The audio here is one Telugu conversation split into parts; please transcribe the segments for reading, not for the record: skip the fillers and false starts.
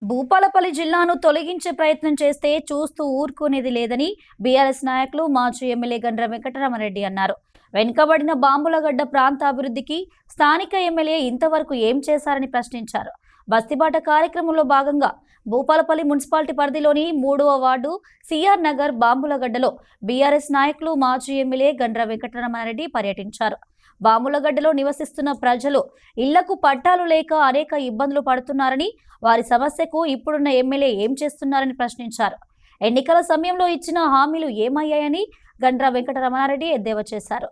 భూపాలపల్లి జిల్లాను తొలగించే ప్రయత్నం చేస్తే చూస్తూ ఊరుకునేది లేదని బీఆర్ఎస్ నాయకులు మాజీ ఎమ్మెల్యే గండ్ర వెంకటరామరెడ్డి అన్నారు. వెనుకబడిన బాంబులగడ్డ ప్రాంత అభివృద్ధికి స్థానిక ఎమ్మెల్యే ఇంతవరకు ఏం చేశారని ప్రశ్నించారు. బస్తీబాట కార్యక్రమంలో భాగంగా భూపాలపల్లి మున్సిపాలిటీ పరిధిలోని 3వ వార్డు సిఆర్ నగర్ బాంబులగడ్డలో బీఆర్ఎస్ నాయకులు మాజీ ఎమ్మెల్యే గండ్ర వెంకటరామరెడ్డి పర్యటించారు. బాంబులగడ్డలో నివసిస్తున్న ప్రజలు ఇళ్లకు పట్టాలు లేక అనేక ఇబ్బందులు పడుతున్నారని, వారి సమస్యకు ఇప్పుడున్న ఎమ్మెల్యే ఏం చేస్తున్నారని ప్రశ్నించారు. ఎన్నికల సమయంలో ఇచ్చిన హామీలు ఏమయ్యాయని గండ్ర వెంకటరమణారెడ్డి ఎద్దేవా చేశారు.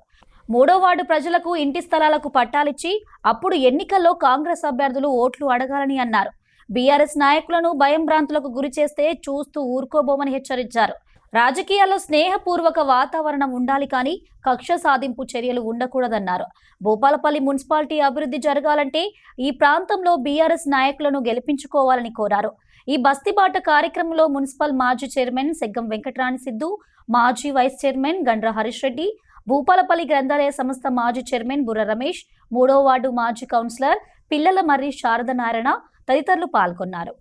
3వ వార్డు ప్రజలకు ఇంటి స్థలాలకు పట్టాలిచ్చి అప్పుడు ఎన్నికల్లో కాంగ్రెస్ అభ్యర్థులు ఓట్లు అడగాలని అన్నారు. బీఆర్ఎస్ నాయకులను భయం భ్రాంతులకు గురి చేస్తే చూస్తూ ఊరుకోబోమని హెచ్చరించారు. రాజకీయాల్లో స్నేహపూర్వక వాతావరణం ఉండాలి కానీ కక్ష సాధింపు చర్యలు ఉండకూడదన్నారు. భూపాలపల్లి మున్సిపాలిటీ అభివృద్ధి జరగాలంటే ఈ ప్రాంతంలో బీఆర్ఎస్ నాయకులను గెలిపించుకోవాలని కోరారు. ఈ బస్తీబాట కార్యక్రమంలో మున్సిపల్ మాజీ చైర్మన్ సెగ్గం వెంకటరాణి సిద్ధు, మాజీ వైస్ చైర్మన్ గండ్ర హరీష్ రెడ్డి, భూపాలపల్లి గ్రంథాలయ సంస్థ మాజీ చైర్మన్ బుర్ర రమేష్, 3వ వార్డు మాజీ కౌన్సిలర్ పిల్లల మర్రి శారద నారాయణ తదితరులు పాల్గొన్నారు.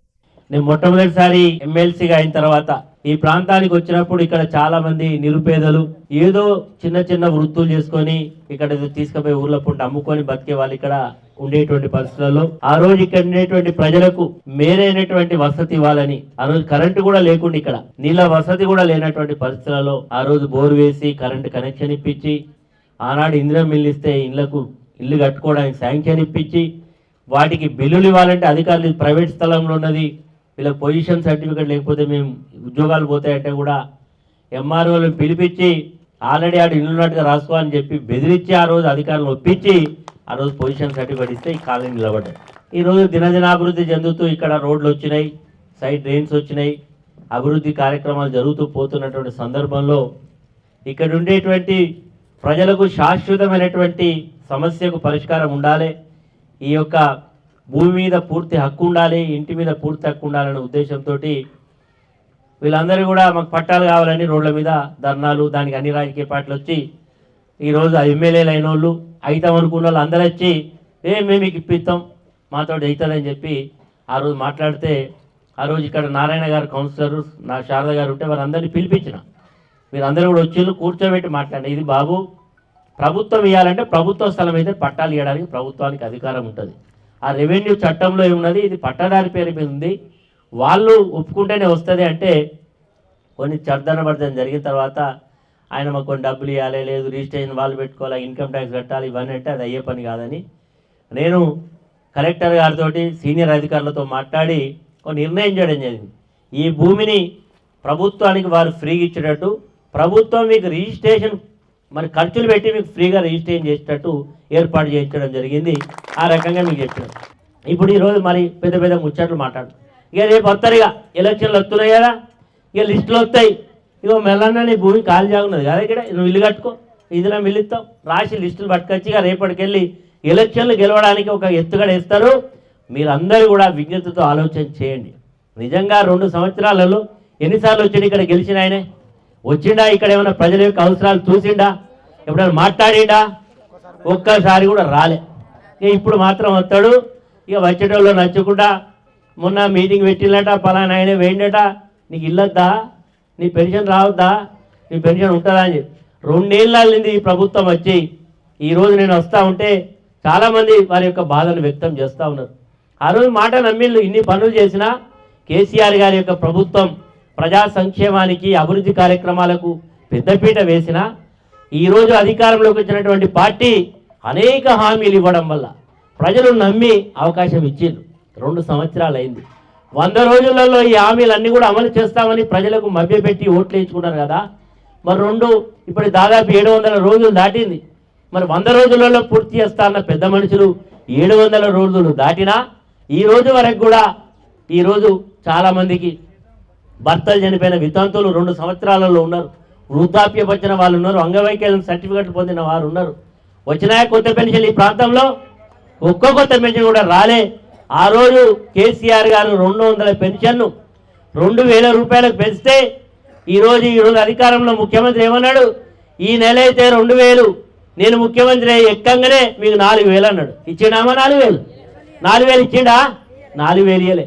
నేను మొట్టమొదటిసారి ఎమ్మెల్సీగా అయిన తర్వాత ఈ ప్రాంతానికి వచ్చినప్పుడు ఇక్కడ చాలా మంది నిరుపేదలు ఏదో చిన్న చిన్న వృత్తులు చేసుకొని ఇక్కడ తీసుకుపోయి ఊర్లో పూట అమ్ముకొని బతికే వాళ్ళు ఇక్కడ ఉండేటువంటి పరిస్థితుల్లో ఆ రోజు ఇక్కడ ఉండేటువంటి ప్రజలకు మేరైనటువంటి వసతి ఇవ్వాలని, ఆ రోజు కరెంటు కూడా లేకుండా ఇక్కడ నీళ్ళ వసతి కూడా లేనటువంటి పరిస్థితులలో ఆ రోజు బోర్ వేసి కరెంటు కనెక్షన్ ఇప్పించి, ఆనాడు ఇందిరం మిల్లు ఇస్తే ఇల్లు కట్టుకోవడానికి శాంక్షన్ ఇప్పించి, వాటికి బిల్లులు ఇవ్వాలంటే అధికారులు ప్రైవేట్ స్థలంలో ఉన్నది, వీళ్ళకి పొజిషన్ సర్టిఫికేట్ లేకపోతే మేము ఉద్యోగాలు పోతాయంటే కూడా ఎంఆర్ఓలను పిలిపించి ఆల్రెడీ ఆడు ఇల్లు ఉన్నట్టుగా రాసుకోవాలని చెప్పి బెదిరించి ఆ రోజు అధికారులను ఒప్పించి ఆ రోజు పొజిషన్ సర్టిఫికేట్ ఇస్తే ఈ కాలనీ నిలబడ్డాయి. ఈరోజు దినదినాభివృద్ధి చెందుతూ ఇక్కడ రోడ్లు వచ్చినాయి, సైడ్ డ్రైన్స్ వచ్చినాయి, అభివృద్ధి కార్యక్రమాలు జరుగుతూ పోతున్నటువంటి సందర్భంలో ఇక్కడ ఉండేటువంటి ప్రజలకు శాశ్వతమైనటువంటి సమస్యకు పరిష్కారం ఉండాలి, ఈ యొక్క భూమి మీద పూర్తి హక్కు ఉండాలి, ఇంటి మీద పూర్తి హక్కు ఉండాలనే ఉద్దేశంతో వీళ్ళందరూ కూడా మాకు పట్టాలు కావాలని రోడ్ల మీద ధర్నాలు, దానికి అన్ని రాజకీయ పార్టీలు వచ్చి ఈరోజు ఎమ్మెల్యేలు అయిన వాళ్ళు అవుతాం అనుకున్న వాళ్ళు అందరూ వచ్చి మేము మీకు ఇప్పిస్తాం మాతో అవుతుందని చెప్పి ఆ రోజు మాట్లాడితే, ఆ రోజు ఇక్కడ నారాయణ గారు కౌన్సిలర్, నా శారద గారు ఉంటే వారందరినీ పిలిపించిన, వీరందరూ కూడా వచ్చి కూర్చోబెట్టి మాట్లాడిన, ఇది బాబు ప్రభుత్వం ఇవ్వాలంటే ప్రభుత్వ స్థలం అయితే పట్టాలు ఇవ్వడానికి ప్రభుత్వానికి అధికారం ఉంటుంది. ఆ రెవెన్యూ చట్టంలో ఏమున్నది, ఇది పట్టదారి పేరు మీద ఉంది, వాళ్ళు ఒప్పుకుంటేనే వస్తుంది అంటే కొన్ని చర్దనబర్ధన జరిగిన తర్వాత ఆయన మాకు కొన్ని డబ్బులు ఇవ్వాలి, లేదు రిజిస్ట్రేషన్ వాళ్ళు పెట్టుకోవాలి, ఇన్కమ్ ట్యాక్స్ కట్టాలి, ఇవన్నీ అంటే అది అయ్యే పని కాదని నేను కలెక్టర్ గారితో సీనియర్ అధికారులతో మాట్లాడి ఒక నిర్ణయం చేయడం జరిగింది. ఈ భూమిని ప్రభుత్వానికి వారు ఫ్రీగా ఇచ్చేటట్టు, ప్రభుత్వం మీకు రిజిస్ట్రేషన్ మరి ఖర్చులు పెట్టి మీకు ఫ్రీగా రిజిస్ట్రేషన్ చేసేటట్టు ఏర్పాటు చేయించడం జరిగింది. ఆ రకంగా మీకు చెప్పాను. ఇప్పుడు ఈరోజు మరి పెద్ద పెద్ద ముచ్చట్లు మాట్లాడు, ఇక రేపు వస్తారు, ఇక ఎలక్షన్లు వస్తున్నాయి కదా, ఇక లిస్టులు వస్తాయి, ఇక మెల్లన్న నీ భూమి ఖాళీ జాగున్నది కదా, ఇక్కడ నువ్వు ఇల్లు కట్టుకో, ఇదిలో మిల్లుస్తాం రాసి లిస్టులు పట్టుకొచ్చి ఇక రేపటికెళ్ళి ఎలక్షన్లు గెలవడానికి ఒక ఎత్తుగడ వేస్తారు. మీరందరూ కూడా విజ్ఞతతో ఆలోచన చేయండి. నిజంగా 2 సంవత్సరాలలో ఎన్నిసార్లు వచ్చాడు ఇక్కడ గెలిచిన ఆయనే? వచ్చిండా ఇక్కడ ఏమైనా ప్రజల యొక్క అవసరాలు చూసిండా? ఎప్పుడైనా మాట్లాడిండా? ఒక్కసారి కూడా రాలే. ఇక ఇప్పుడు మాత్రం వస్తాడు, ఇక వచ్చేటోళ్ళు నచ్చకుండా మొన్న మీటింగ్ పెట్టిందట, పలానా ఆయన వేయండట, నీకు ఇల్లొద్దా, నీ పెన్షన్ రావద్దా, నీ పెన్షన్ ఉంటుందా అని చెప్పి 2 ఏళ్ళు అయింది ఈ ప్రభుత్వం వచ్చి. ఈరోజు నేను వస్తూ ఉంటే చాలామంది వారి యొక్క బాధను వ్యక్తం చేస్తూ ఉన్నారు. ఆ రోజు మాట నమ్మిళ్ళు ఇన్ని పనులు చేసినా కేసీఆర్ గారి యొక్క ప్రభుత్వం ప్రజా సంక్షేమానికి అభివృద్ధి కార్యక్రమాలకు పెద్దపీట వేసిన ఈరోజు అధికారంలోకి వచ్చినటువంటి పార్టీ అనేక హామీలు ఇవ్వడం వల్ల ప్రజలు నమ్మి అవకాశం ఇచ్చిండ్రు. 2 సంవత్సరాలు అయింది. 100 రోజులలో ఈ హామీలన్నీ కూడా అమలు చేస్తామని ప్రజలకు మభ్యపెట్టి ఓట్లు వేయించుకున్నారు కదా. మరి ఇప్పుడు దాదాపు 700 రోజులు దాటింది. మరి 100 రోజులలో పూర్తి చేస్తారన్న పెద్ద మనుషులు 700 రోజులు దాటినా ఈ రోజు వరకు కూడా ఈరోజు చాలామందికి భర్తలు చనిపోయిన వితంతువులు 2 సంవత్సరాలలో ఉన్నారు, వృద్ధాప్యం వచ్చిన వాళ్ళు ఉన్నారు, అంగవైకల్యం సర్టిఫికెట్లు పొందిన వారు ఉన్నారు. వచ్చినాయా కొత్త పెన్షన్? ఈ ప్రాంతంలో ఒక్క కొత్త పెన్షన్ కూడా రాలే. ఆ రోజు కేసీఆర్ గారు 200 పెన్షన్ను 2000 రూపాయలకు పెంచితే ఈరోజు అధికారంలో ముఖ్యమంత్రి ఏమన్నాడు, ఈ నెల అయితే 2000 నేను ముఖ్యమంత్రి ఎక్కంగానే మీకు 4000 అన్నాడు. ఇచ్చిండామా? 4000 ఇచ్చిండా? 4000 ఇయ్యలే.